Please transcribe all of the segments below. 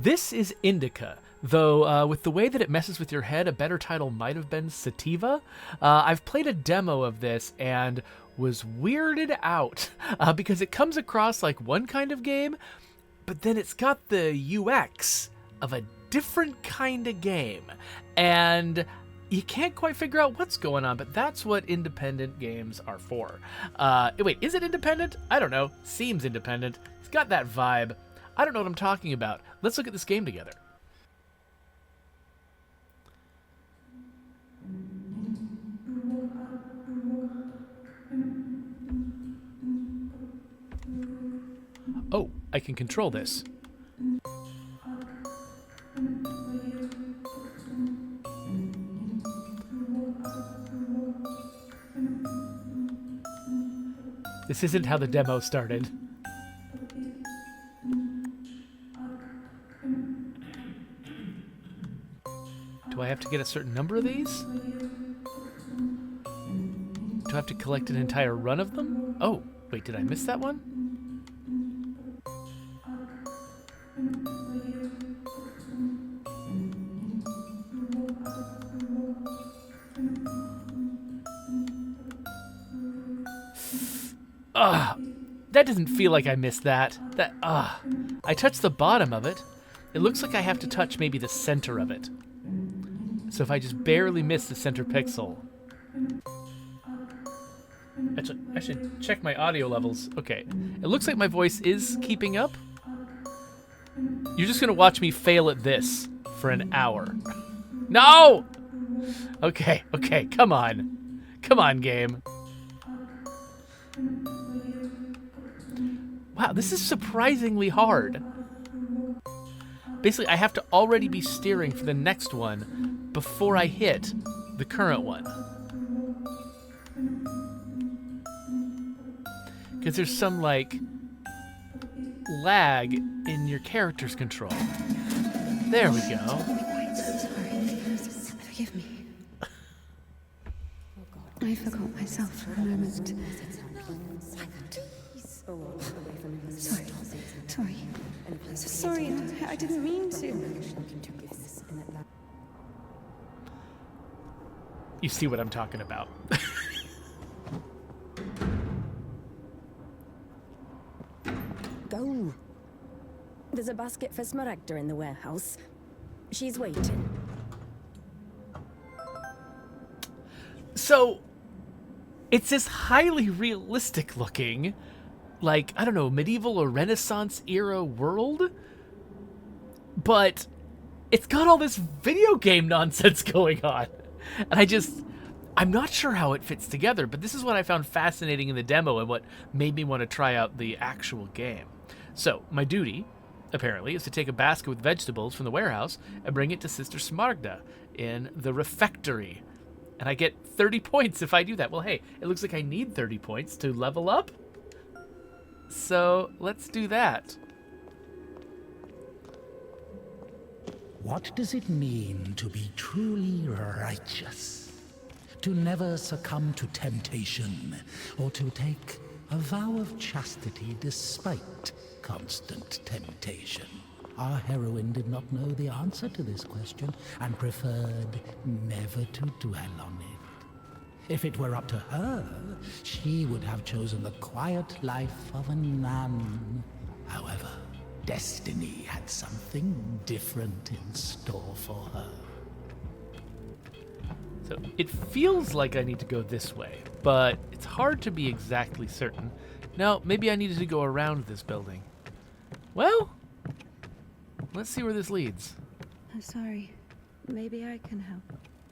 This is Indika, though with the way that it messes with your head, a better title might have been Sativa. I've played a demo of this and was weirded out because it comes across like one kind of game, but then it's got the UX of a different kind of game. And you can't quite figure out what's going on, but that's what independent games are for. Wait, is it independent? I don't know. Seems independent. It's got that vibe. I don't know what I'm talking about. Let's look at this game together. Oh, I can control this. This isn't how the demo started. Do I have to get a certain number of these? Do I have to collect an entire run of them? Oh, wait, did I miss that one? That doesn't feel like I missed that. I touched the bottom of it. It looks like I have to touch maybe the center of it. So if I just barely miss the center pixel. I should check my audio levels. Okay. It looks like my voice is keeping up. You're just gonna watch me fail at this for an hour. No! Okay, come on. Come on, game. Wow, this is surprisingly hard. Basically, I have to already be steering for the next one before I hit the current one. Because there's some, like, lag in your character's control. There we go. Forgive me. I forgot myself for a moment. Sorry, I didn't mean to. You see what I'm talking about. Go. There's a basket for Smaragda in the warehouse. She's waiting. So, it's this highly realistic looking, like, I don't know, medieval or Renaissance era world, but it's got all this video game nonsense going on. And I'm not sure how it fits together, but this is what I found fascinating in the demo and what made me want to try out the actual game. So, my duty, apparently, is to take a basket with vegetables from the warehouse and bring it to Sister Smaragda in the refectory. And I get 30 points if I do that. Well, hey, it looks like I need 30 points to level up. So, let's do that. What does it mean to be truly righteous? To never succumb to temptation, or to take a vow of chastity despite constant temptation? Our heroine did not know the answer to this question and preferred never to dwell on it. If it were up to her, she would have chosen the quiet life of a nun. However, destiny had something different in store for her. So it feels like I need to go this way, but it's hard to be exactly certain. No, maybe I needed to go around this building. Well, let's see where this leads. I'm sorry. Maybe I can help.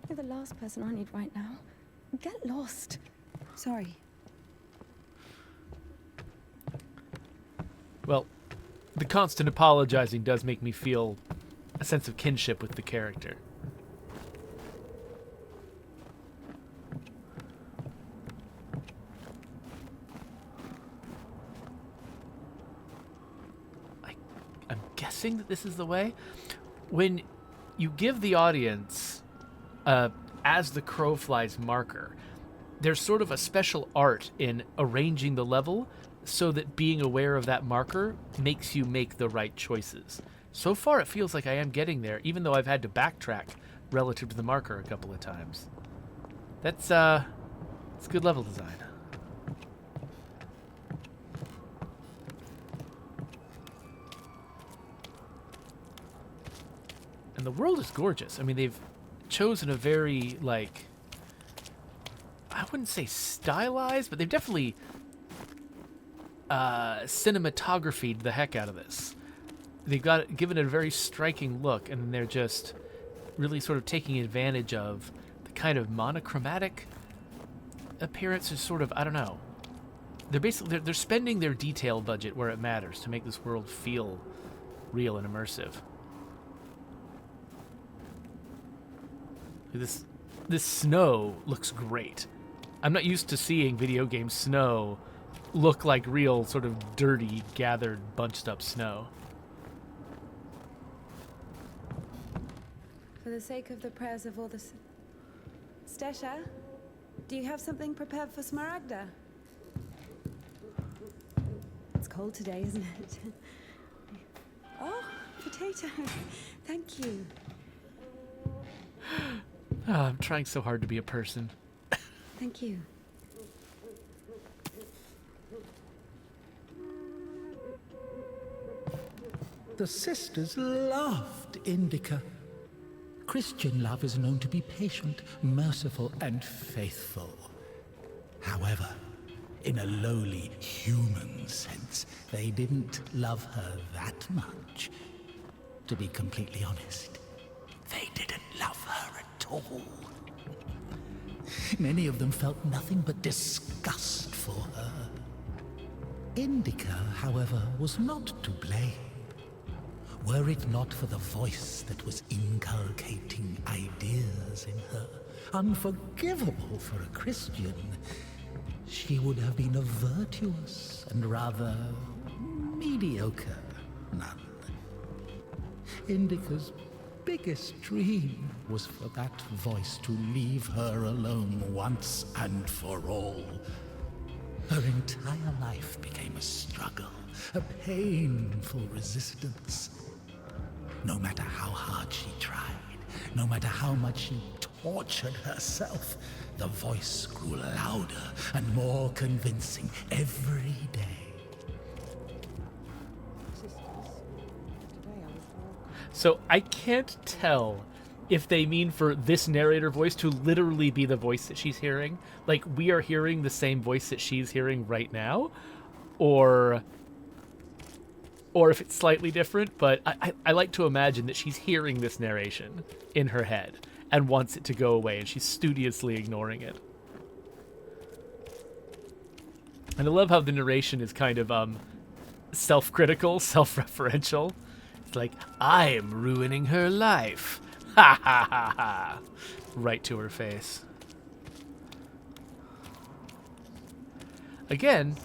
You're the last person I need right now. Get lost. Sorry. Well, the constant apologizing does make me feel a sense of kinship with the character. I'm guessing that this is the way. When you give the audience as the crow flies marker, there's sort of a special art in arranging the level so that being aware of that marker makes you make the right choices. So far, it feels like I am getting there, even though I've had to backtrack relative to the marker a couple of times. That's it's good level design. And the world is gorgeous. I mean, they've chosen a very, like, I wouldn't say stylized, but they've definitely cinematographied the heck out of this. They've given it a very striking look, and they're just really sort of taking advantage of the kind of monochromatic appearance. Is sort of, I don't know. They're basically they're spending their detail budget where it matters to make this world feel real and immersive. This snow looks great. I'm not used to seeing video game snow look like real sort of dirty, gathered, bunched up snow. For the sake of the prayers of all the... Stesha, do you have something prepared for Smaragda? It's cold today, isn't it? Oh, potatoes. Thank you. Oh, I'm trying so hard to be a person. Thank you. The sisters loved Indika. Christian love is known to be patient, merciful, and faithful. However, in a lowly human sense, they didn't love her that much. To be completely honest, they didn't love her at all. Many of them felt nothing but disgust for her. Indika, however, was not to blame. Were it not for the voice that was inculcating ideas in her, unforgivable for a Christian, she would have been a virtuous and rather mediocre nun. Indika's biggest dream was for that voice to leave her alone once and for all. Her entire life became a struggle, a painful resistance. No matter how hard she tried, no matter how much she tortured herself, the voice grew louder and more convincing every day. So I can't tell if they mean for this narrator voice to literally be the voice that she's hearing, like we are hearing the same voice that she's hearing right now, or if it's slightly different, but I like to imagine that she's hearing this narration in her head and wants it to go away, and she's studiously ignoring it. And I love how the narration is kind of self-critical, self-referential. It's like, I am ruining her life. Ha ha ha ha. Right to her face. Again,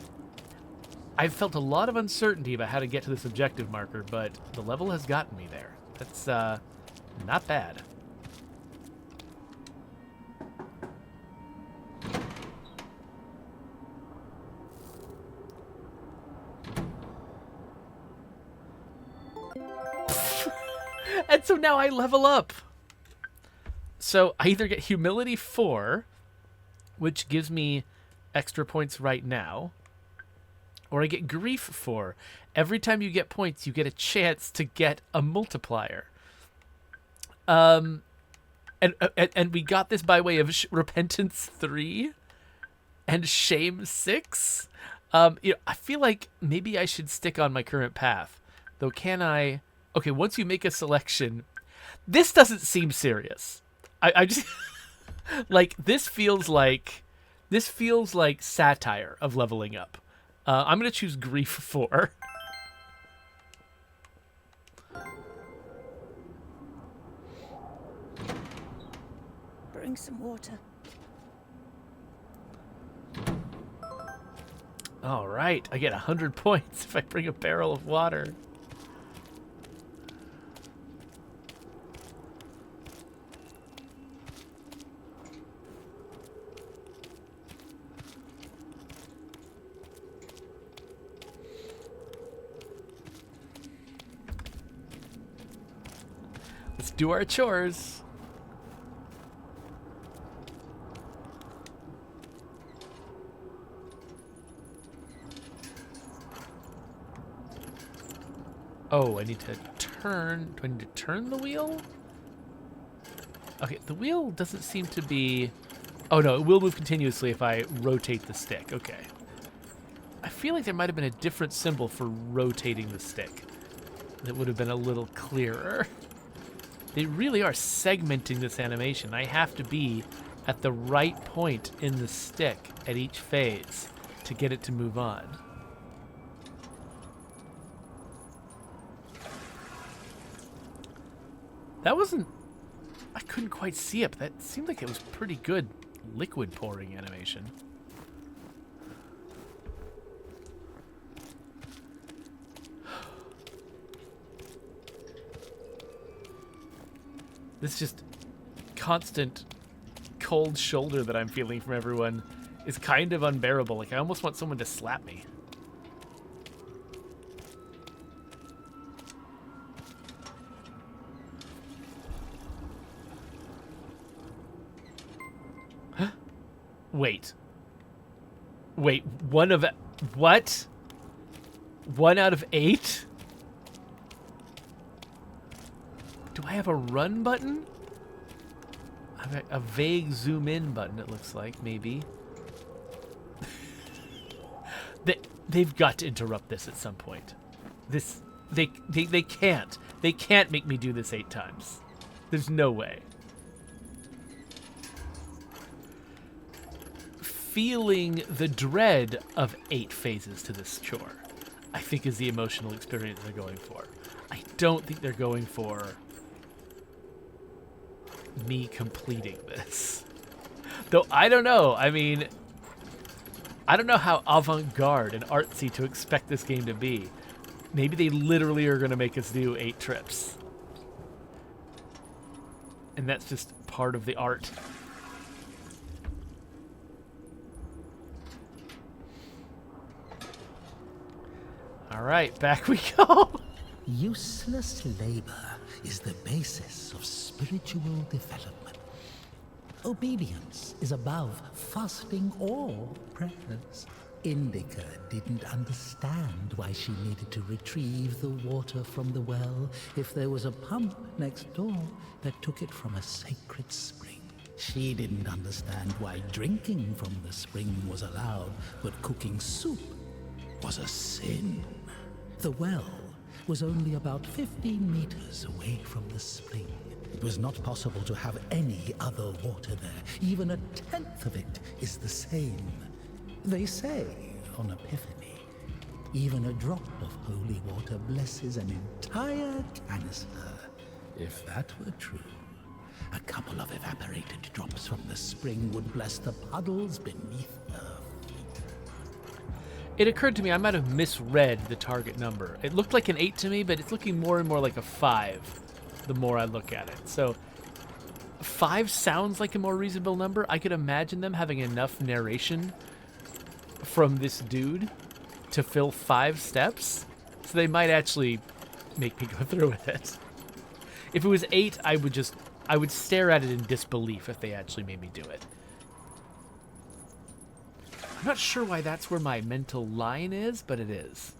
I've felt a lot of uncertainty about how to get to this objective marker, but the level has gotten me there. That's not bad. And so now I level up. So I either get Humility 4, which gives me extra points right now, or I get Grief 4. Every time you get points, you get a chance to get a multiplier. And we got this by way of Repentance 3 and Shame 6. I feel like maybe I should stick on my current path. Though can I... Okay, once you make a selection... This doesn't seem serious. I just... like, this feels like satire of leveling up. I'm going to choose Grief 4. Bring some water. All right, I get 100 points if I bring a barrel of water. Let's do our chores. Oh, I need to turn. Do I need to turn the wheel? Okay, the wheel doesn't seem to be... Oh no, it will move continuously if I rotate the stick. Okay. I feel like there might have been a different symbol for rotating the stick that would have been a little clearer. They really are segmenting this animation. I have to be at the right point in the stick at each phase to get it to move on. That wasn't... I couldn't quite see it, but that seemed like it was pretty good liquid pouring animation. This just constant cold shoulder that I'm feeling from everyone is kind of unbearable. Like, I almost want someone to slap me. Wait. Wait, what? 1 out of 8? Do I have a run button? A vague zoom in button, it looks like, maybe. They've got to interrupt this at some point. They can't. They can't make me do this 8 times. There's no way. Feeling the dread of 8 phases to this chore, I think, is the emotional experience they're going for. I don't think they're going for me completing this. Though I don't know. I mean, I don't know how avant-garde and artsy to expect this game to be. Maybe they literally are going to make us do 8 trips. And that's just part of the art. All right, back we go. Useless labor is the basis of spiritual development. Obedience is above fasting or prayers. Indika didn't understand why she needed to retrieve the water from the well if there was a pump next door that took it from a sacred spring. She didn't understand why drinking from the spring was allowed, but cooking soup was a sin. The well was only about 15 meters away from the spring. It was not possible to have any other water there. Even a tenth of it is the same. They say on Epiphany, even a drop of holy water blesses an entire canister. If that were true, a couple of evaporated drops from the spring would bless the puddles beneath her feet. It occurred to me I might have misread the target number. It looked like an 8 to me, but it's looking more and more like a 5 the more I look at it. So 5 sounds like a more reasonable number. I could imagine them having enough narration from this dude to fill 5 steps. So they might actually make me go through with it. If it was 8, I would stare at it in disbelief if they actually made me do it. I'm not sure why that's where my mental line is, but it is.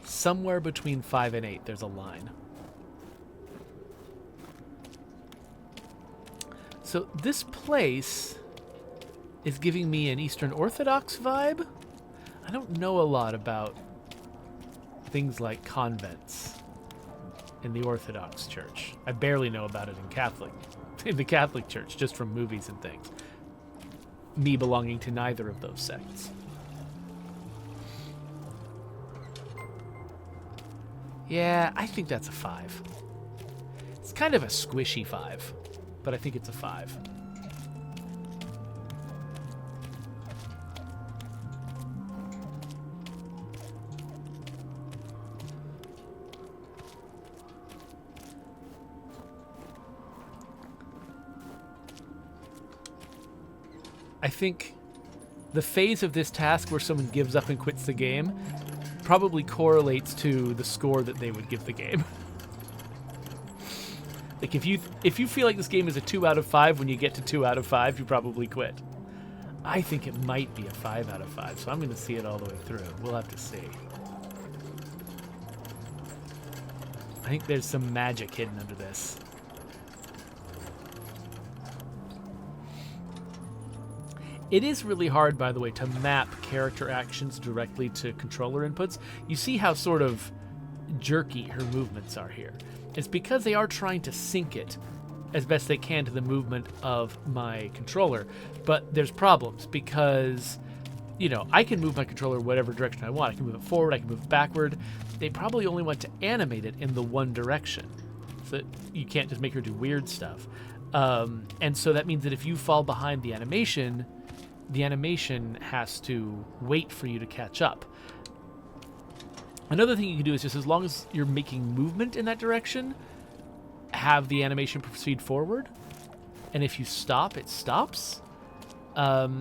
Somewhere between 5 and 8, there's a line. So this place is giving me an Eastern Orthodox vibe. I don't know a lot about things like convents in the Orthodox Church. I barely know about it in the Catholic Church, just from movies and things. Me belonging to neither of those sects. Yeah, I think that's a 5. It's kind of a squishy 5, but I think it's a 5. I think the phase of this task where someone gives up and quits the game probably correlates to the score that they would give the game. Like if you feel like this game is a 2 out of 5 when you get to 2 out of 5, you probably quit. I think it might be a 5 out of 5, so I'm going to see it all the way through. We'll have to see. I think there's some magic hidden under this. It is really hard, by the way, to map character actions directly to controller inputs. You see how sort of jerky her movements are here. It's because they are trying to sync it as best they can to the movement of my controller. But there's problems because, you know, I can move my controller whatever direction I want. I can move it forward, I can move it backward. They probably only want to animate it in the one direction. So that you can't just make her do weird stuff. And so that means that if you fall behind the animation has to wait for you to catch up. Another thing you can do is just as long as you're making movement in that direction, have the animation proceed forward. And if you stop, it stops. But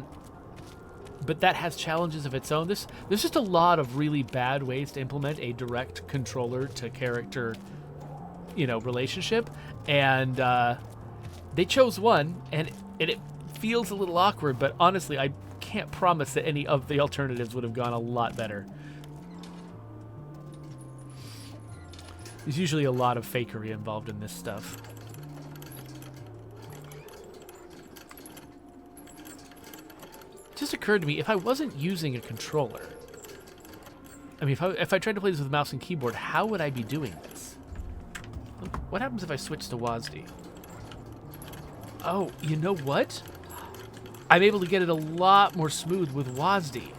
that has challenges of its own. There's just a lot of really bad ways to implement a direct controller to character, relationship. And they chose one, and it feels a little awkward, but honestly, I can't promise that any of the alternatives would have gone a lot better. There's usually a lot of fakery involved in this stuff. It just occurred to me, if I wasn't using a controller, I mean, if I tried to play this with mouse and keyboard, how would I be doing this? What happens if I switch to WASD? Oh, you know what? I'm able to get it a lot more smooth with WASD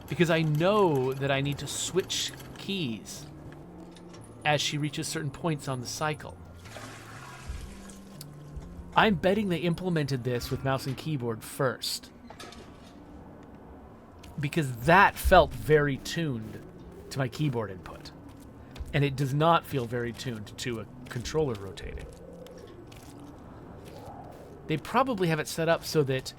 because I know that I need to switch keys as she reaches certain points on the cycle. I'm betting they implemented this with mouse and keyboard first because that felt very tuned to my keyboard input, and it does not feel very tuned to a controller rotating. They probably have it set up so that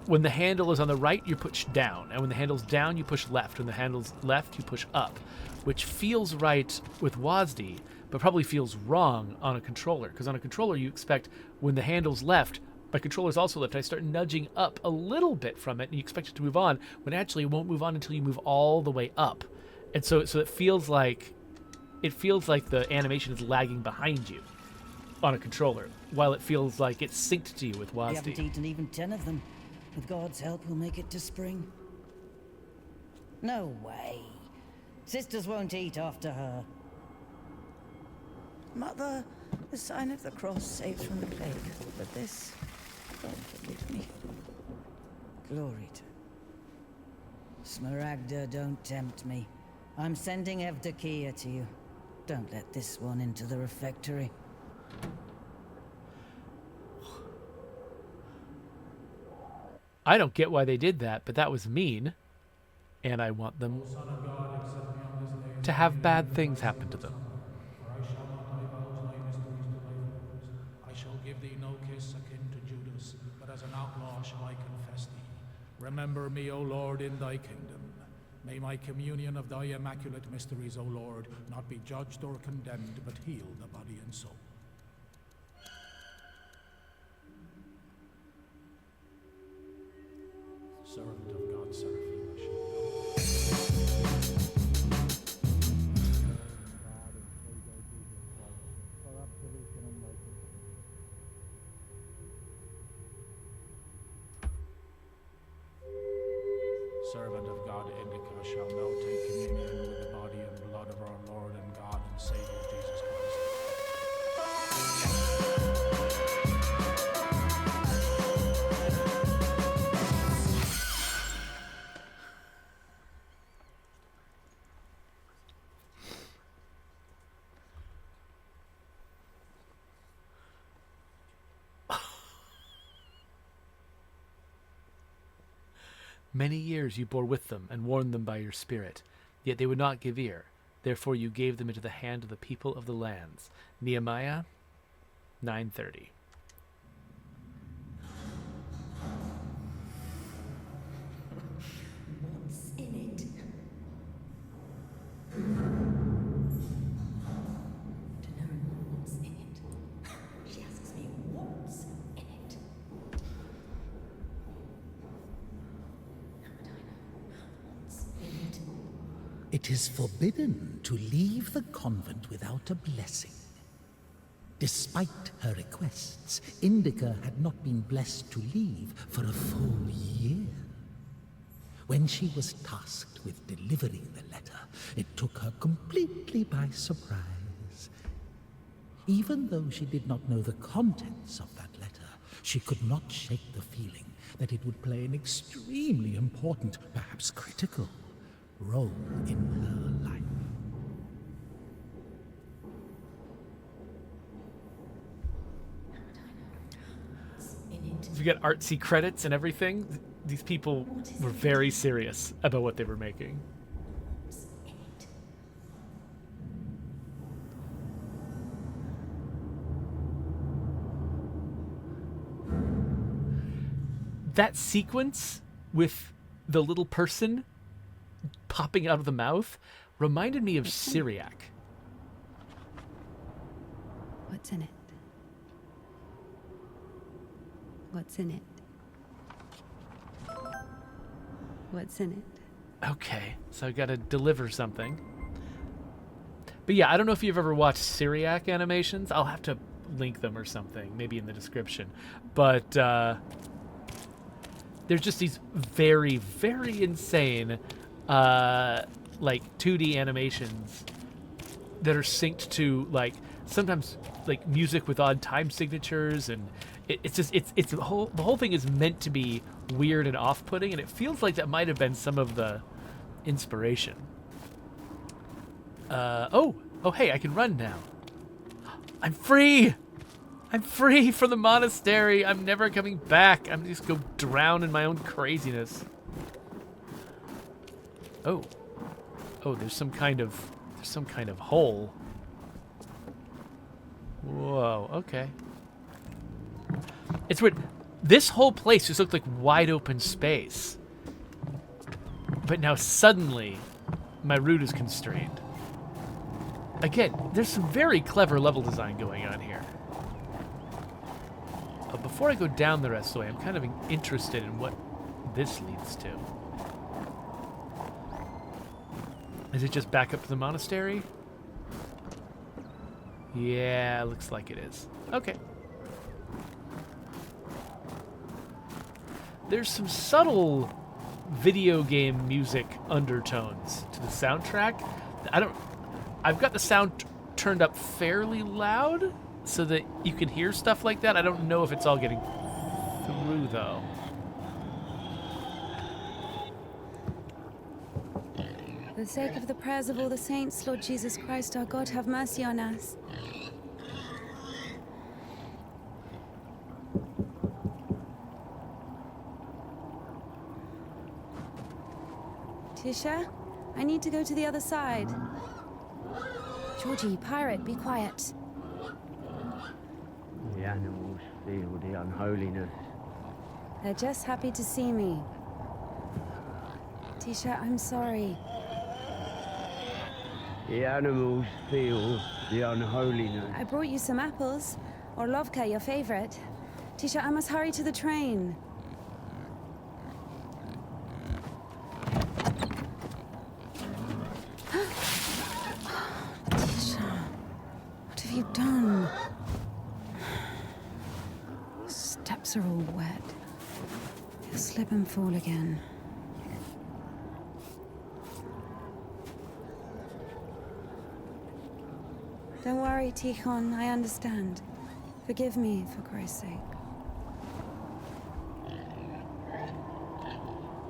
when the handle is on the right, you push down. And when the handle's down, you push left. When the handle's left, you push up. Which feels right with WASD, but probably feels wrong on a controller. Because on a controller, you expect when the handle's left, my controller's also left, I start nudging up a little bit from it, and you expect it to move on, when actually it won't move on until you move all the way up. And so it feels like the animation is lagging behind you on a controller, while it feels like it's synced to you with WASD. We haven't eaten even 10 of them. With God's help, we'll make it to spring. No way. Sisters won't eat after her. Mother, the sign of the cross saves from the plague, but this, God forgive me. Glory to Smaragda, don't tempt me. I'm sending Evdokia to you. Don't let this one into the refectory. I don't get why they did that, but that was mean. And I want them to have bad things happen to them. For I shall not divulge thy mysteries to thy foes. I shall give thee no kiss akin to Judas, but as an outlaw shall I confess thee. Remember me, O Lord, in thy kingdom. May my communion of thy immaculate mysteries, O Lord, not be judged or condemned, but heal the body and soul. Servant of God, Seraphim, I shall Servant of God, Indika, shall now take communion with the body and blood of our Lord and God and Savior Jesus Christ. Many years you bore with them and warned them by your spirit, yet they would not give ear. Therefore you gave them into the hand of the people of the lands. Nehemiah 9:30. What's in it? To know what's in It is forbidden to leave the convent without a blessing. Despite her requests, Indika had not been blessed to leave for a full year. When she was tasked with delivering the letter, it took her completely by surprise. Even though she did not know the contents of that letter, she could not shake the feeling that it would play an extremely important, perhaps critical, role in her life. We got artsy credits and everything. These people were very serious about what they were making. That sequence with the little person popping out of the mouth reminded me of Syriac. What's in it? What's in it? What's in it? Okay, so I gotta deliver something. But yeah, I don't know if you've ever watched Syriac animations. I'll have to link them or something, maybe in the description. But there's just these very, very insane like 2D animations that are synced to like sometimes like music with odd time signatures, and it's the whole thing is meant to be weird and off-putting, and it feels like that might have been some of the inspiration. Oh hey, I can run now. I'm free. I'm free from the monastery. I'm never coming back. I'm just go drown in my own craziness. Oh, there's some kind of hole. Whoa, okay. It's weird. This whole place just looked like wide open space. But now suddenly, my route is constrained. Again, there's some very clever level design going on here. Before I go down the rest of the way, I'm kind of interested in what this leads to. Is it just back up to the monastery? Yeah, looks like it is. Okay. There's some subtle video game music undertones to the soundtrack. I've got the sound turned up fairly loud so that you can hear stuff like that. I don't know if it's all getting through though. For the sake of the prayers of all the saints, Lord Jesus Christ, our God, have mercy on us. Tisha, I need to go to the other side. Georgie, pirate, be quiet. The animals feel the unholiness. They're just happy to see me. Tisha, I'm sorry. The animals feel the unholiness. I brought you some apples. Or Lovka, your favorite. Tisha, I must hurry to the train. Tisha, what have you done? Your steps are all wet. You'll slip and fall again. Don't worry, Tikhon, I understand. Forgive me, for Christ's sake.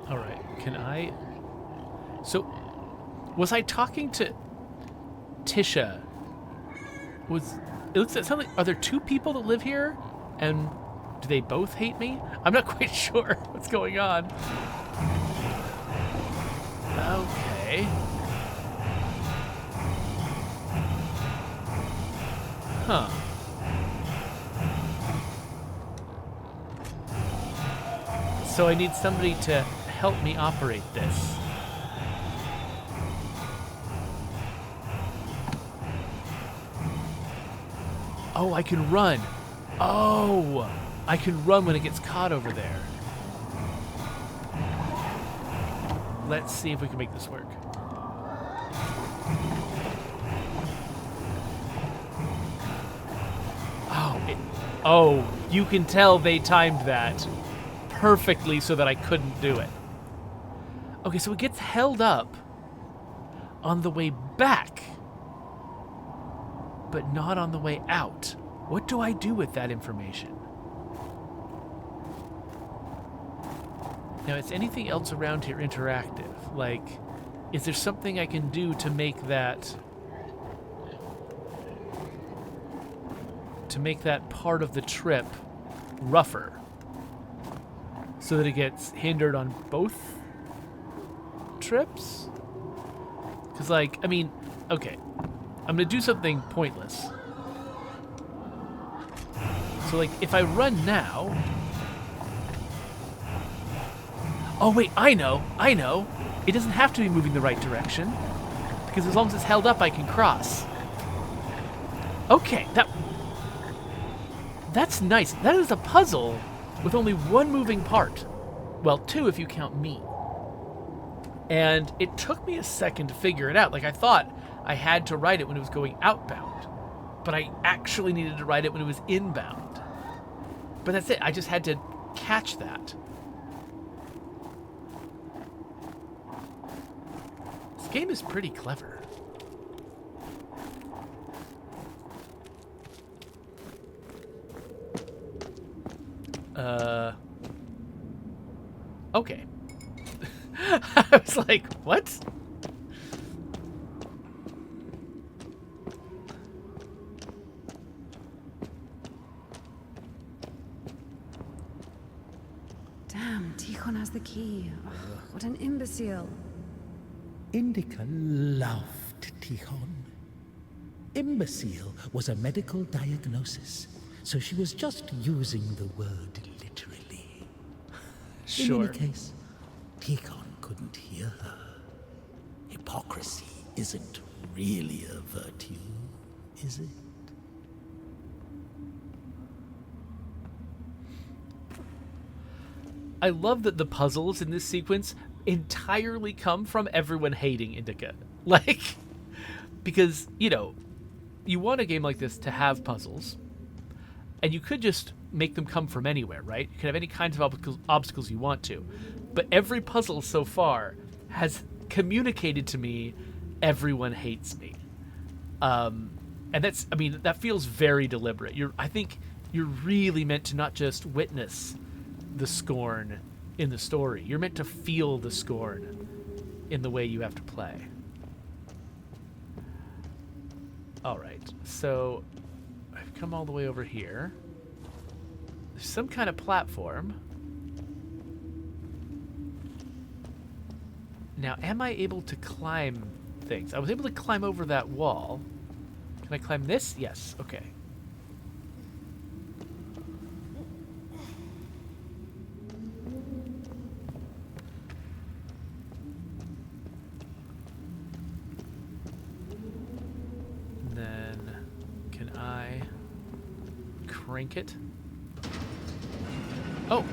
All right, can I... So, was I talking to Tisha? It looks like something... Are there two people that live here? And do they both hate me? I'm not quite sure what's going on. Okay. Huh. So I need somebody to help me operate this. Oh, I can run. Oh, I can run when it gets caught over there. Let's see if we can make this work. Oh, you can tell they timed that perfectly so that I couldn't do it. Okay, so it gets held up on the way back, but not on the way out. What do I do with that information? Now, is anything else around here interactive? Like, is there something I can do to make that part of the trip rougher so that it gets hindered on both trips? Because, like, I mean, okay, I'm gonna do something pointless. So, like, if I run now... Oh, wait, I know. It doesn't have to be moving the right direction, because as long as it's held up, I can cross. Okay, that's nice. That is a puzzle with only one moving part. Well, two if you count me. And it took me a second to figure it out. Like, I thought I had to write it when it was going outbound, but I actually needed to write it when it was inbound. But that's it. I just had to catch that. This game is pretty clever. Okay. I was like, what? Damn, Tikhon has the key. Oh, what an imbecile. Indika loved Tikhon. Imbecile was a medical diagnosis, so she was just using the word literally. Sure. In any case, Tikhon couldn't hear her. Hypocrisy isn't really a virtue, is it? I love that the puzzles in this sequence entirely come from everyone hating Indika. Like, because, you know, you want a game like this to have puzzles, and you could just make them come from anywhere, right? You can have any kinds of obstacles you want to. But every puzzle so far has communicated to me, everyone hates me. And that's, I mean, that feels very deliberate. I think you're really meant to not just witness the scorn in the story. You're meant to feel the scorn in the way you have to play. All right, so I've come all the way over here. There's some kind of platform. Now, am I able to climb things? I was able to climb over that wall. Can I climb this? Yes, okay. Crank it. Oh,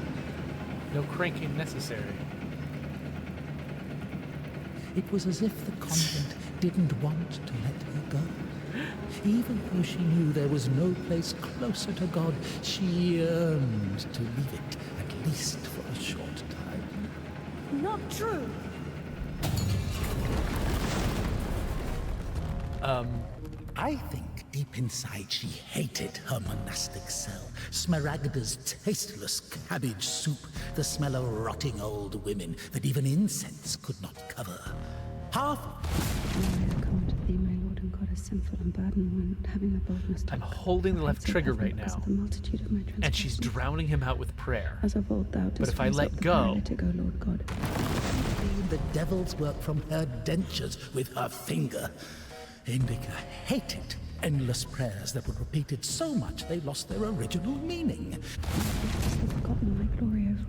no cranking necessary. It was as if the convent didn't want to let her go. Even though she knew there was no place closer to God, she yearned to leave it, at least for a short time. Not true. I think deep inside she hated her monastic cell, Smaragda's tasteless cabbage soup, the smell of rotting old women that even incense could not cover. Half... I come to thee, my Lord and God, a sinful and burdened one, not having the boldness to... I'm holding the left trigger right now, of the multitude of my and she's drowning him out with prayer. As of old thou But if I let go... Lord God. the devil's work from her dentures with her finger. Indika hated endless prayers that were repeated so much they lost their original meaning.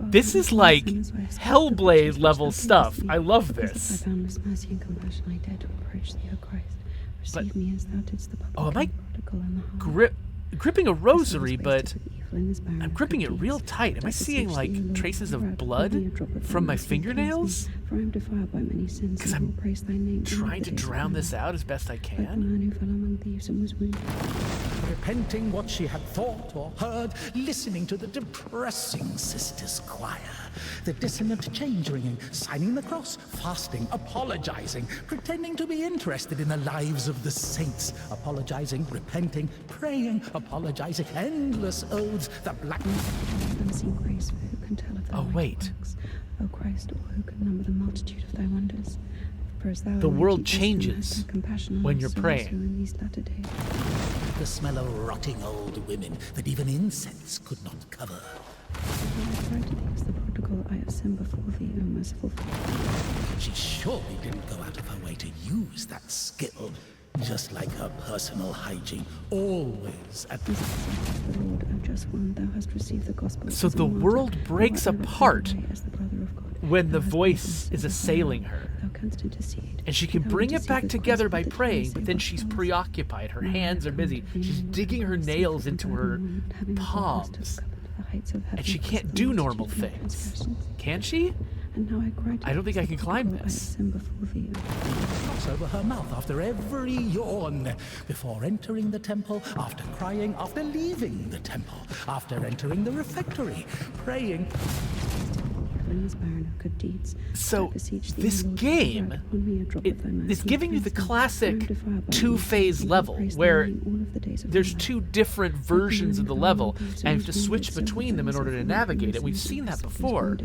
This is like Hellblade level stuff. I love this. I found this mercy and compassion, I dare to approach thee, O Christ. Receive me as thou didst the public am I prodigal and the harlot. gripping a rosary, but I'm I'm gripping it real tight. Am I seeing, like, traces of blood from my fingernails? For I am defiled by many sins, Because and I I'm will praise thy name. trying to drown this out as best I Like the can. man who fell among thieves and was wounded. repenting what she had thought or heard, listening to the depressing sisters' choir, the dissonant change ringing, signing the cross, fasting, apologizing, pretending to be interested in the lives of the saints, apologizing, repenting, praying, apologizing, endless oaths, the black... Unseen grace, for who can tell of thy mighty wait. works? O Christ, or who can number the multitude of thy wonders? For as thou The in thy world deep wisdom changes hast had compassion on when us, you're so also praying. in these latter days. The smell of rotting old women that even incense could not cover. When I cry to thee as the prodigal, I have sinned before thee, O merciful Father. She surely didn't go out of her way to use that skill, just like her personal hygiene, always at the... As the saints of the Lord, O just one, thou hast received the gospel. So as a the martyr. world Thou breaks art never apart turned away as the brother of God. when Thou the hast voice made is us assailing fire. her. Thou canst intercede. And she can Thou bring it back intercedest together Christ by that he may praying, but save then our she's souls. preoccupied. Her Now hands I are come busy. to thee, She's my digging her Lord, nails safe into from her thy moment, having the palms. boldness to cover the heights of And she heaven can't because do of the normal multitude of my things. transgressions. Can she? And now I cry to I don't thee think I as can the climb prodigal, I have this. sinned before thee, O cross over her mouth after every yawn, before entering the temple, after crying, after leaving the temple, after entering the refectory, praying. heaven is barren of good deeds. So, I beseech thee, this Lord, pour game, out upon me a drop of thy mercy. it's giving you the Cleanse me. I am classic defiled by two-phase my sin, level, and I praise thy where name all of the days of there's my life. two different versions of the level, and you have to switch between them in order to navigate it. We've seen that before.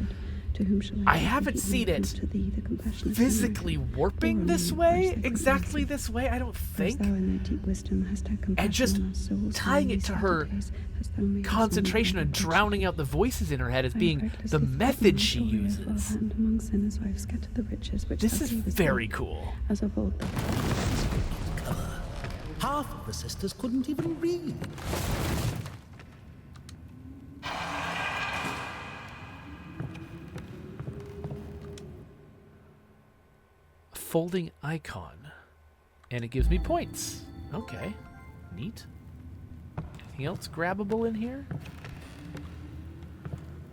To whom shall I I go? haven't He seen only it comes to thee, the compassionate physically Samaritan. warping O this Lord, way, grudge thy exactly mercy. this way, I don't As think. thou in thy deep wisdom hast had compassion just on us, so also tying in it to these her latter days hast thou made us Concentration honourable and by drowning out the voices in her head as I being have the recklessly forgotten method thy she glory, O uses. Father, and among sinners I have scattered the riches which This thou is gavest very me. cool. As of old thou Cover. Half of the sisters couldn't even read. Folding icon. And it gives me points. Okay. Neat. Anything else grabbable in here?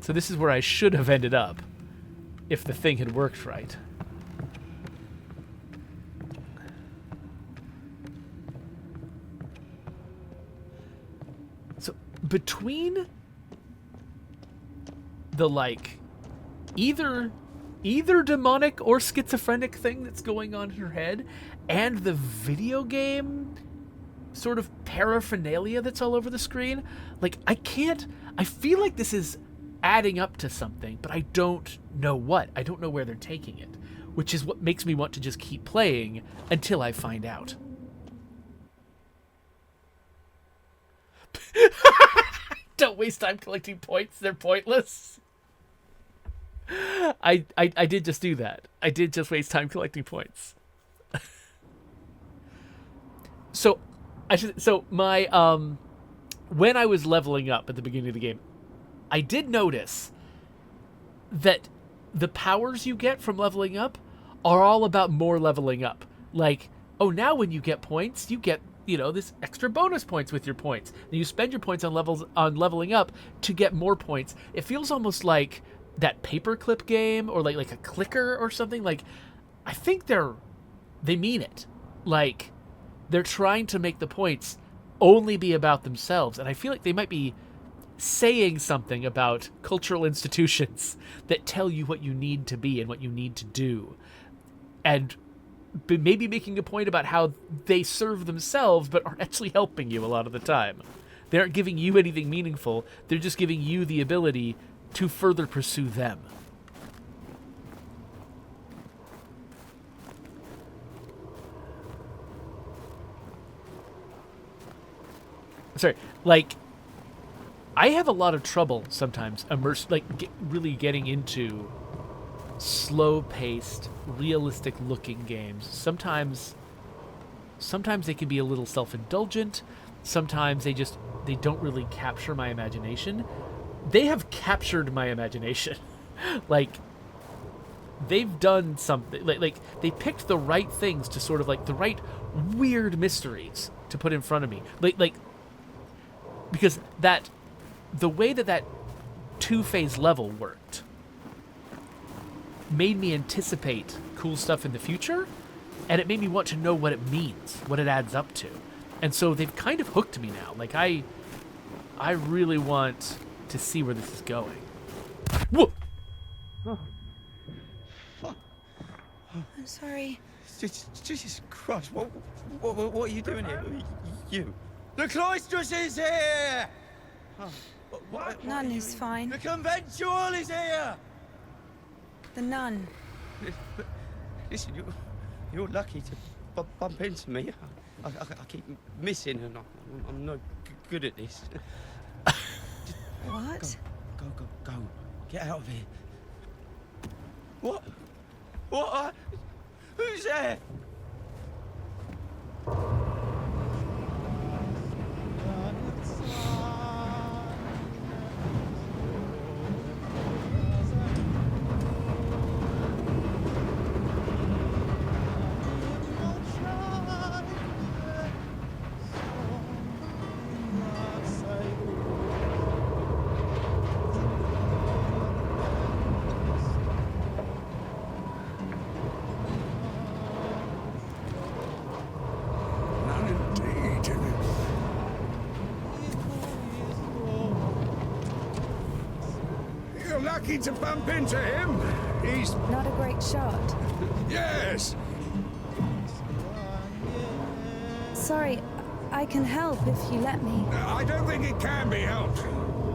So this is where I should have ended up if the thing had worked right. So between the like either demonic or schizophrenic thing that's going on in her head and the video game sort of paraphernalia that's all over the screen, like I feel like this is adding up to something, but I don't know what. I don't know where they're taking it, which is what makes me want to just keep playing until I find out. Don't waste time collecting points. They're pointless. I did just do that. I did just waste time collecting points. So my when I was leveling up at the beginning of the game, I did notice that the powers you get from leveling up are all about more leveling up. Like, oh, now when you get points, you get, this extra bonus points with your points. And you spend your points on leveling up to get more points. It feels almost like that paperclip game or like a clicker or something. Like, I think they mean it. Like, they're trying to make the points only be about themselves. And I feel like they might be saying something about cultural institutions that tell you what you need to be and what you need to do. And maybe making a point about how they serve themselves but aren't actually helping you a lot of the time. They aren't giving you anything meaningful. They're just giving you the ability to further pursue them. Sorry, like, I have a lot of trouble sometimes really getting into slow-paced, realistic-looking games. Sometimes they can be a little self-indulgent. Sometimes they don't really capture my imagination. They have captured my imagination. Like, they've done something. Like they picked the right things to sort of like the right weird mysteries to put in front of me. Like because the way that two-phase level worked made me anticipate cool stuff in the future, and it made me want to know what it means, what it adds up to. And so they've kind of hooked me now. Like, I really want to see where this is going. Whoa! I'm sorry. Jesus Christ, what are you doing here? You. The cloistress is here! What Nun is fine. The conventual is here! The nun. Listen, you're lucky to bump into me. I keep missing and I'm no good at this. What? Go. Get out of here. What? What? Who's there? Lucky to bump into him. He's... Not a great shot. Yes. Sorry, I can help if you let me. I don't think it can be helped.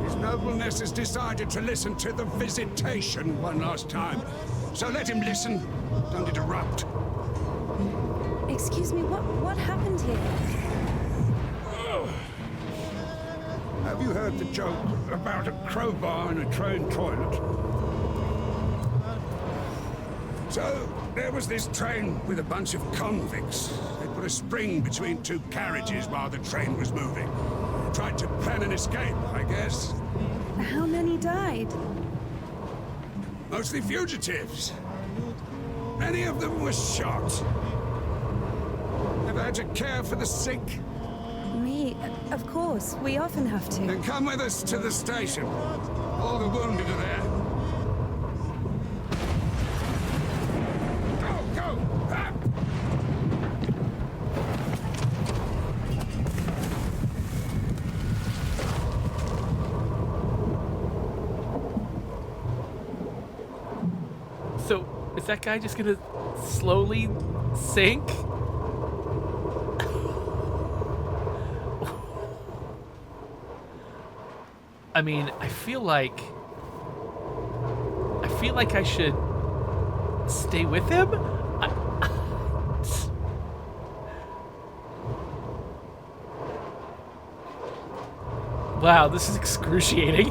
His nobleness has decided to listen to the visitation one last time. So let him listen. Don't interrupt. Excuse me, what happened here? Have you heard the joke about a crowbar in a train toilet? So, there was this train with a bunch of convicts. They put a spring between two carriages while the train was moving. Tried to plan an escape, I guess. How many died? Mostly fugitives. Many of them were shot. Ever had to care for the sick? Me? Of course. We often have to. Then come with us to the station. All the wounded are there. Go! Ah! So, is that guy just gonna slowly sink? I mean, I feel like I should stay with him. Wow, this is excruciating.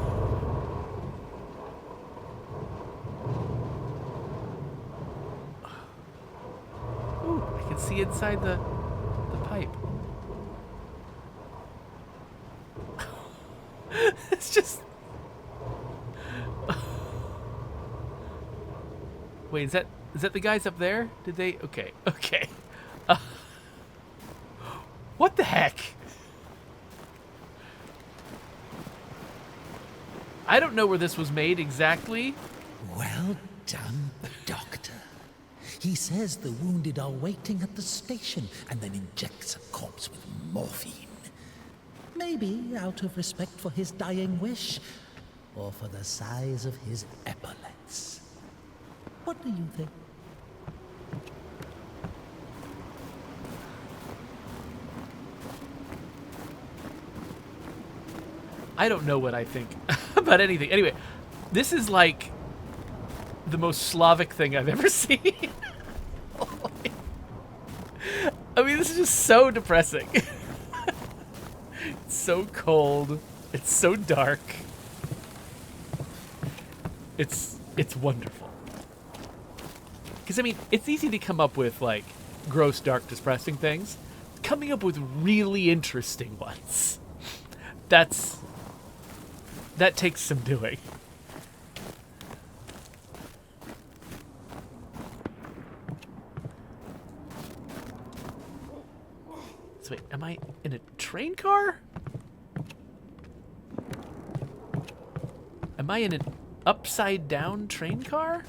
Ooh, I can see inside the pipe. It's just... Wait, is that the guys up there? Did they... Okay. What the heck? I don't know where this was made exactly. Well done, Doctor. He says the wounded are waiting at the station and then injects a corpse with morphine. Maybe out of respect for his dying wish, or for the size of his epaulets. What do you think? I don't know what I think about anything. Anyway, this is like the most Slavic thing I've ever seen. I mean, this is just so depressing. It's so cold. It's so dark. It's wonderful. Because, I mean, it's easy to come up with, like, gross, dark, depressing things. Coming up with really interesting ones. That takes some doing. So wait, am I in a train car? Am I in an upside down train car?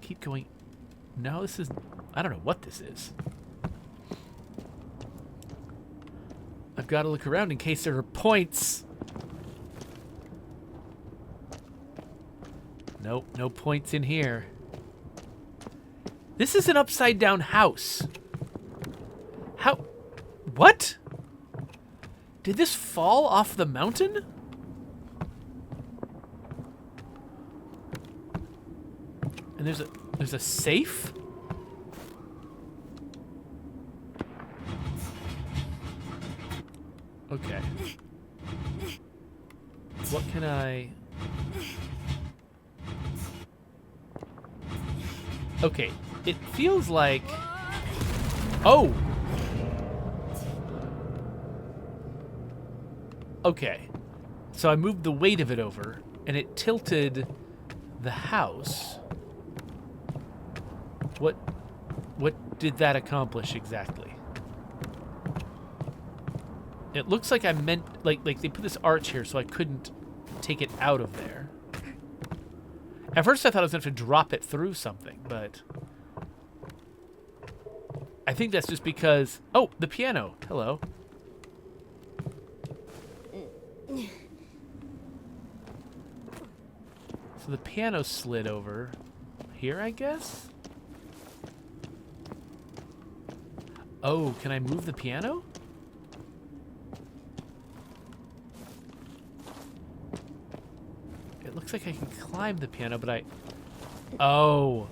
Keep going. No, this is... I don't know what this is. got to look around in case there are points. Nope, no points in here. This is an upside-down house. How? What? Did this fall off the mountain? And there's a safe? Okay. What can I... Okay, it feels like... Oh! Okay. So I moved the weight of it over, and it tilted the house. What did that accomplish exactly? It looks like I meant... Like they put this arch here so I couldn't take it out of there. At first I thought I was going to have to drop it through something, but... I think that's just because... Oh, the piano. Hello. So the piano slid over here, I guess? Oh, can I move the piano? It looks like I can climb the piano, but I... Oh.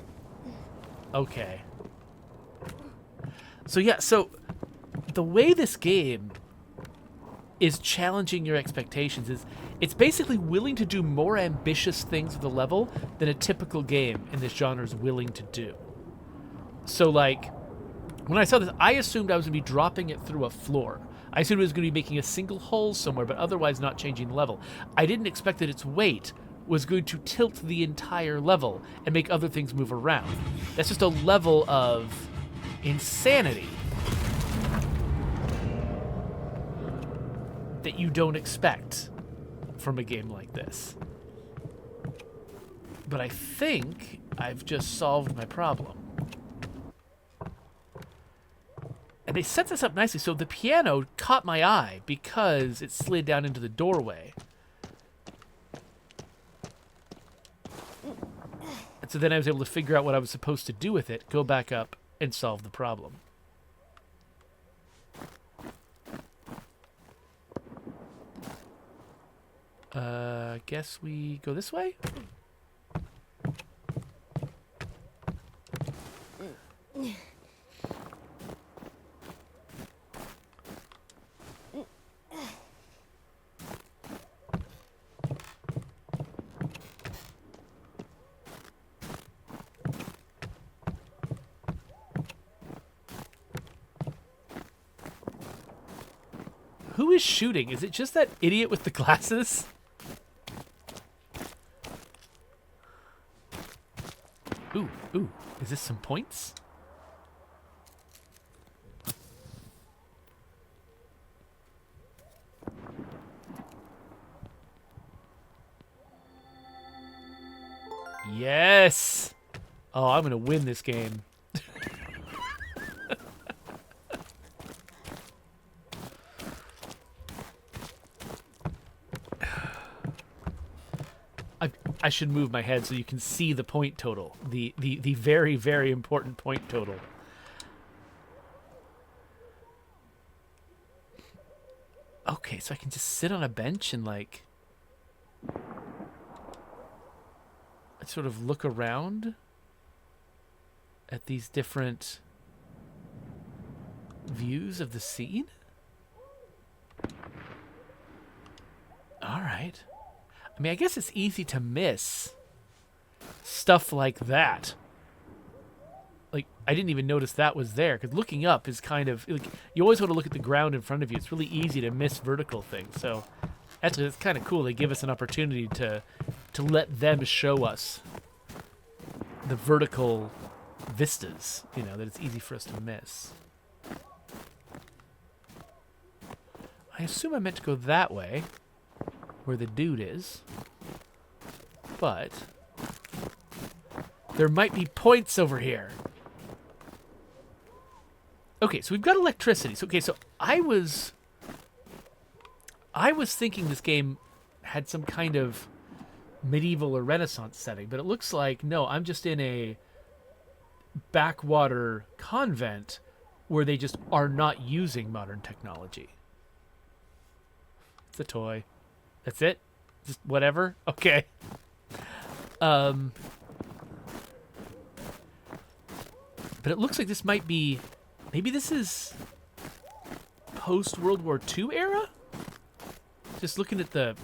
Okay. So yeah, so the way this game is challenging your expectations is it's basically willing to do more ambitious things with the level than a typical game in this genre is willing to do. So like, when I saw this, I assumed I was going to be dropping it through a floor. I assumed it was going to be making a single hole somewhere, but otherwise not changing the level. I didn't expect that its weight was going to tilt the entire level and make other things move around. That's just a level of insanity that you don't expect from a game like this. But I think I've just solved my problem. And they set this up nicely. So the piano caught my eye because it slid down into the doorway. And so then I was able to figure out what I was supposed to do with it, go back up, and solve the problem. Guess we go this way? Who is shooting? Is it just that idiot with the glasses? Ooh, is this some points? Yes! Oh, I'm gonna win this game. I should move my head so you can see the point total. The very, very important point total. Okay, so I can just sit on a bench and, like, sort of look around at these different views of the scene? All right. I mean, I guess it's easy to miss stuff like that. Like, I didn't even notice that was there, because looking up is kind of... like, you always want to look at the ground in front of you. It's really easy to miss vertical things. So, actually, it's kind of cool. They give us an opportunity to let them show us the vertical vistas, you know, that it's easy for us to miss. I assume I meant to go that way, where the dude is, but there might be points over here. Okay, so we've got electricity. So, okay, so I was I was thinking this game had some kind of medieval or Renaissance setting, but it looks like, no, I'm just in a backwater convent where they just are not using modern technology. It's a toy. That's it? Just whatever? Okay. But it looks like this might be... Maybe this is post-World War II era? Just looking at the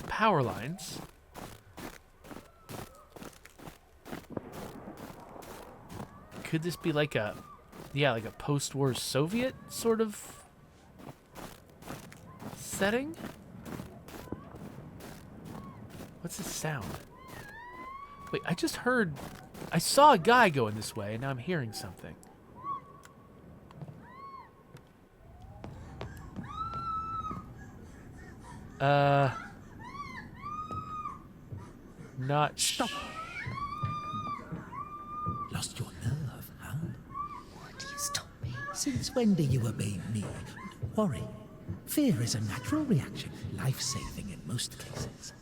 power lines. Could this be like a... Yeah, like a post-war Soviet sort of setting? What's this sound? Wait, I just heard... I saw a guy going this way, and now I'm hearing something. Not... Stop! Lost your nerve, huh? Why do you stop me? Since when do you obey me? Don't worry. Fear is a natural reaction, life-saving in most cases.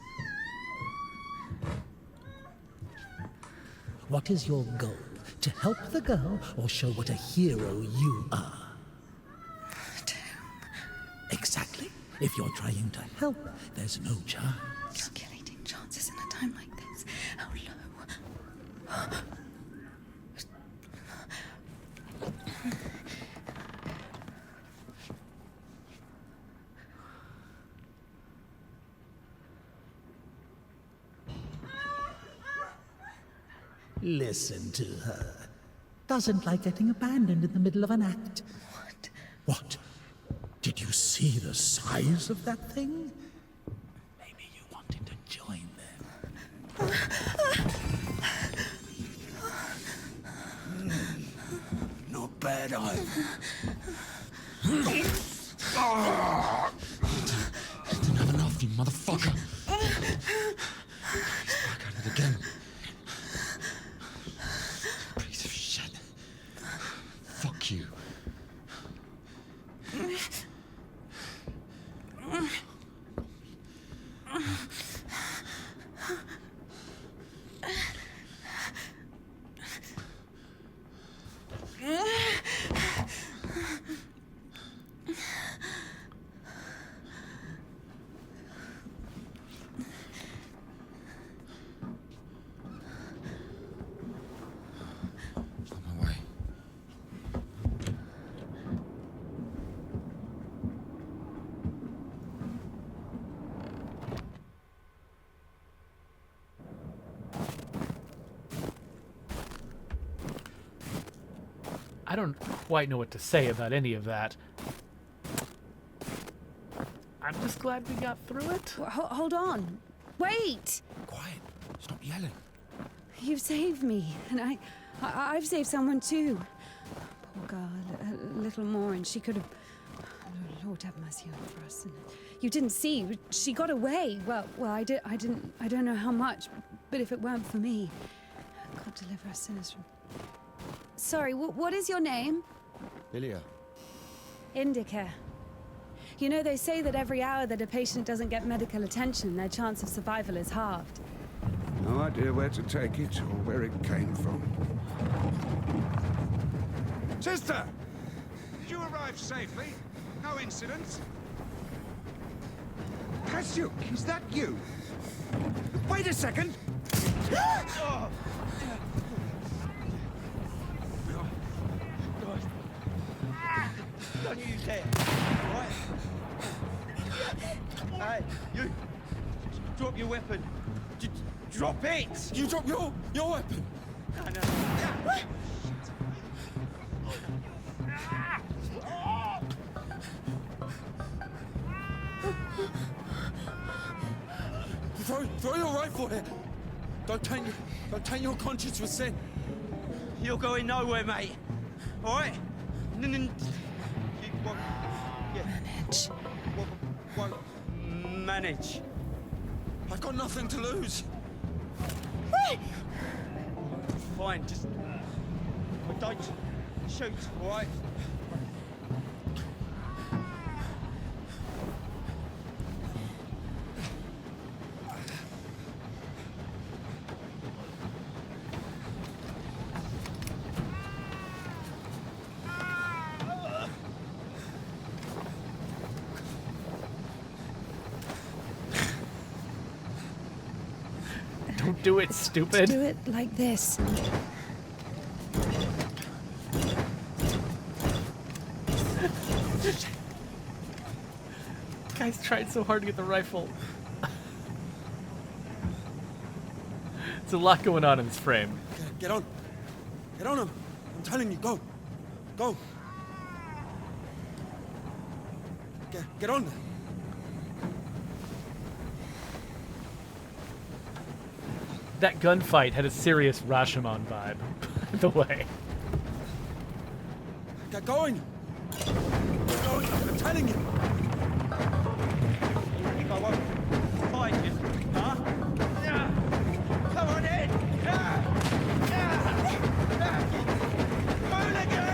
What is your goal? To help the girl or show what a hero you are? Exactly. If you're trying to help, there's no chance. Calculating chances in a time like this. How low? Listen to her. Doesn't like getting abandoned in the middle of an act. What? What? Did you see the size of that thing? Maybe you wanted to join them. Not bad either. Didn't have enough, you motherfucker. He's back at it again. Piece of shit. Fuck you. On my way. I don't quite know what to say about any of that. I'm just glad we got through it. Hold on. Wait! Quiet. Stop yelling. You've saved me, and I've saved someone too. Poor girl, a little more, and she could have... Lord have mercy on us. And you didn't see. She got away. Well, I don't know how much, but if it weren't for me, God deliver us sinners from... Sorry, what is your name? Ilya. Indika. You know, they say that every hour that a patient doesn't get medical attention, their chance of survival is halved. No idea where to take it or where it came from. Sister! Did you arrive safely? No incidents? Kasyuk, is that you? Wait a second! Don't you dare! Right? Hey, you! Drop your weapon! Drop it! You drop your weapon! No. Throw your rifle here! Don't taint your conscience with sin! You're going nowhere, mate. All right? You won't... Yeah. Manage. Won't manage. I've got nothing to lose. Fine, just... Don't shoot, all right? Don't do it, stupid. Do it like this. Guy's tried so hard to get the rifle. There's a lot going on in this frame. Get on. Get on him. I'm telling you, go. Go. Get on. That gunfight had a serious Rashomon vibe, by the way. Get going. Get going. I'm telling you. If I won't fight you, huh? Yeah. Come on in. Yeah. Yeah. Hooligan!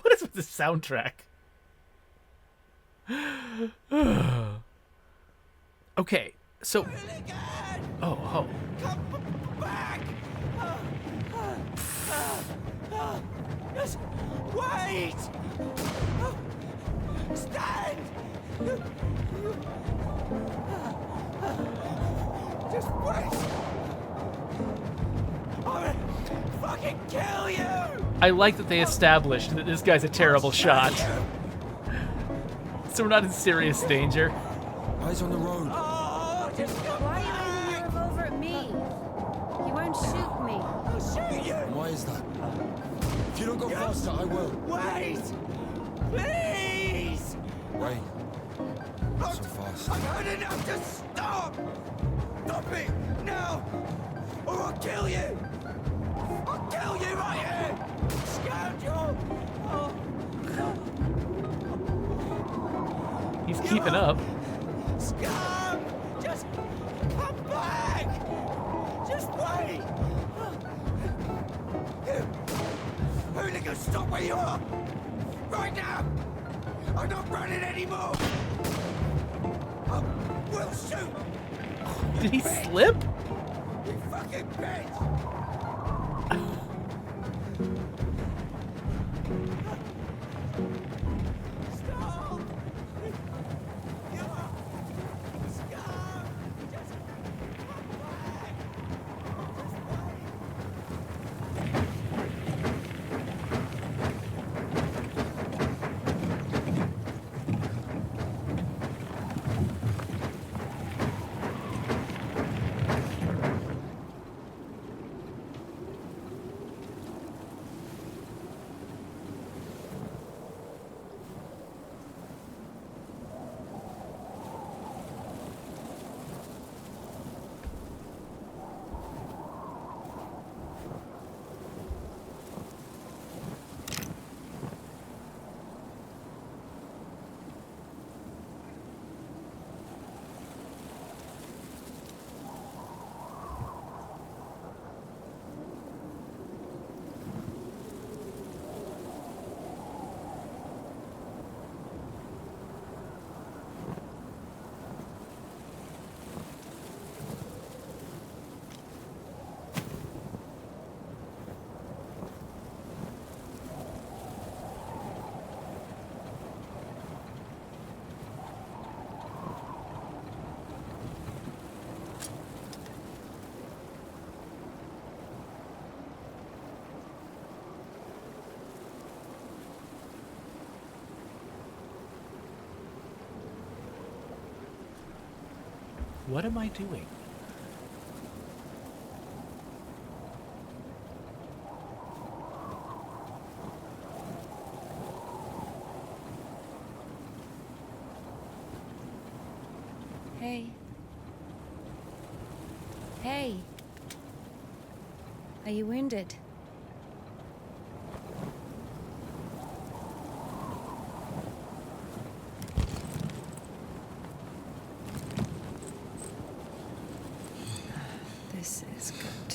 What is with the soundtrack? Okay, so... Oh. Come back! Just wait! Stand! Just wait! I'm gonna fucking kill you! I like that they established that this guy's a terrible shot. So we're not in serious danger. Eyes on the road. Oh, just come Why are you aiming your revolver at me? You won't shoot me. I'll shoot you! Why is that? If you don't go faster, I will. Wait! Please! Wait. Not so fast. I've had enough to stop! Stop it! Now! Or I'll kill you! I'll kill you right here! Scoundrel! Oh. He's keeping up. Scum! Just come back! Just wait! Hooligan, stop where you are! Right now! I'm not running anymore! I will shoot! Did he slip? You fucking bitch! Stop! You are scum! Just come back! Just What am I doing? Hey. Hey. Are you wounded? This is good.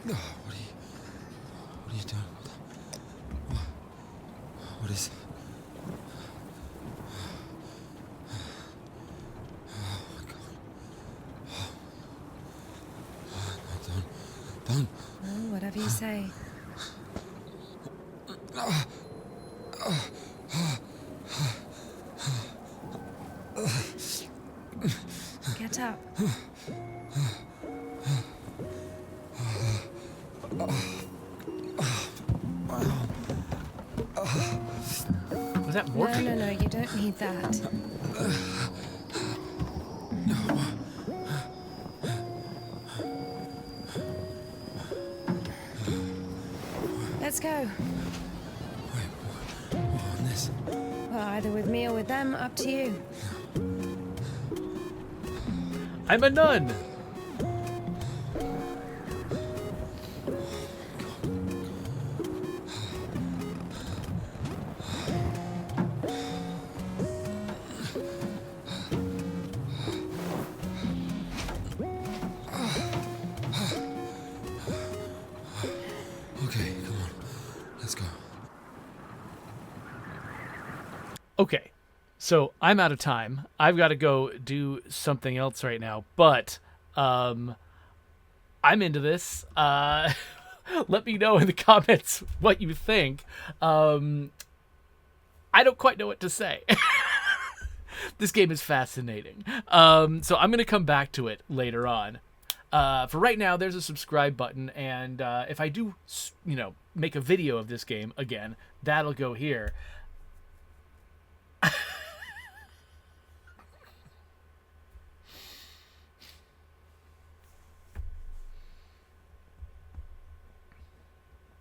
What are you doing? What is... Oh my God. No, say. Get up. Was that No, morphine? no, no, you don't need that. Let's go. On this. Well, either with me or with them, up to you. I'm a nun. Okay, come on. Let's go. Okay, so I'm out of time. I've got to go do something else right now, but I'm into this. Let me know in the comments what you think. I don't quite know what to say. This game is fascinating. So I'm going to come back to it later on. For right now, there's a subscribe button, and if I do, make a video of this game again, that'll go here.